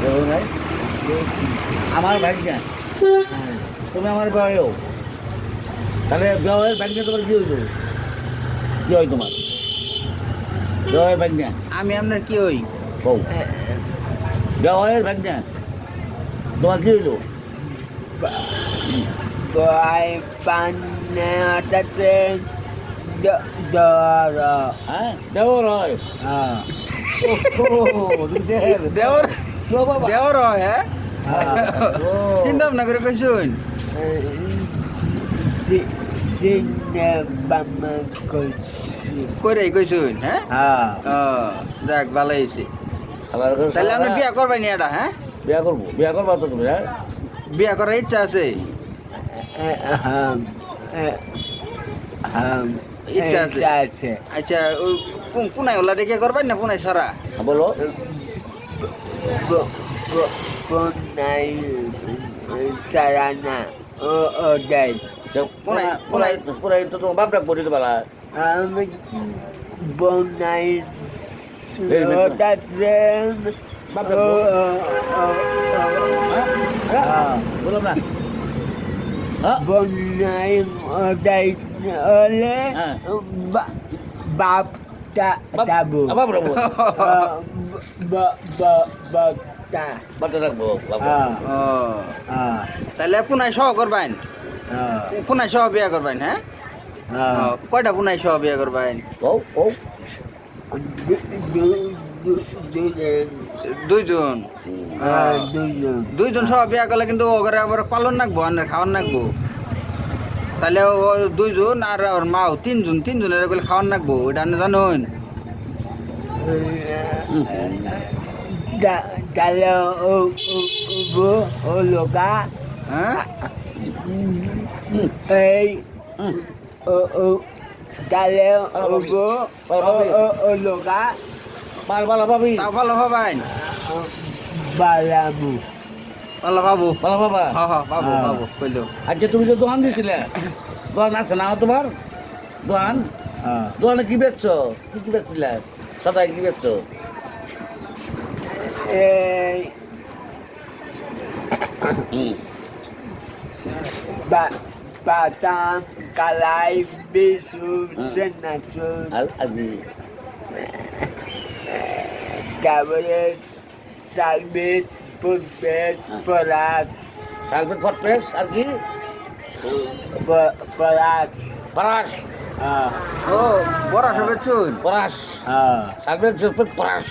দেবো নাই আমার ভাগ্যা তুমি আমার বয়ও তাহলে বিবাহের ভাগ্যা তোমার কি হইল কি হয় তোমার বিবাহের ভাগ্যা আমি আপনার কি হই বউ বিবাহের ভাগ্যা তোমার কি হইল Boy panatasin dara. হ্যাঁ দেওর হয় তুমি দেখেন দেওর ও বাবা দেওর হয় হ্যাঁ ও চিন্তা ভাবনা করে কইছুন Sina bama kosi. কইরাই কইছুন হ্যাঁ Ah. ও যাক ভালো হয়েছে আবার তাহলে আপনি বিয়া করবেন এটা হ্যাঁ বিয়া করবো বিয়া করবা তো তুমি হ্যাঁ বিয়া করার ইচ্ছা আছে ইচ্ছা আছে আচ্ছা ওই কোনায় ওলা দেখে করবেন না কোনায় সারা বলো Punay sarana. Oo, dahil. পুরাই পুরাই পুরাই তো তোমার বাপ ডাক বলি তো বলা Bunay Hey, wait, rotasin. বাপ ডাক বললাম না হ্যাঁ Bunay rotasin. Ole. Ah. Bap tabu. বাপ ডাকবো Bata. বাপটা রাখবো বাপ ও তাহলে পুনায় সহ করবেন পুনায় সহ বিয়া করবেন হ্যাঁ ও, কয়টা পুনায় সহ বিয়া করবেন ও ও দুইজন দুইজন সহ বিয়া করলে কিন্তু ওখানে আবার পালন নাকবো আর খাওয়ান নাকবো তাহলে ও দুইজন আর ওর মাও তিনজনের করলে খাওয়ান নাকবো ওইটা আপনি জানুন Kalau loka, হ্যাঁ kalau loka, পাল পালা পাবি তাও ভালো হবেন balamu. ভালো পাবো পালা বাবা হ্যাঁ হ্যাঁ পাবো পাবো কইলো আজকে তুমি যে দোকান দিছিলে দোকান আছে না তোমার দোকান দোকানে কি বেচছো কি বেচছিলে সদাই কি বেচছো Batang kalai bisu senatu আজি kabel salbit putbet peras sulphate ফটপেস আর কি peras পরাস ও বড় সবে চুন পরাস সালফেট ফটপেস পরাস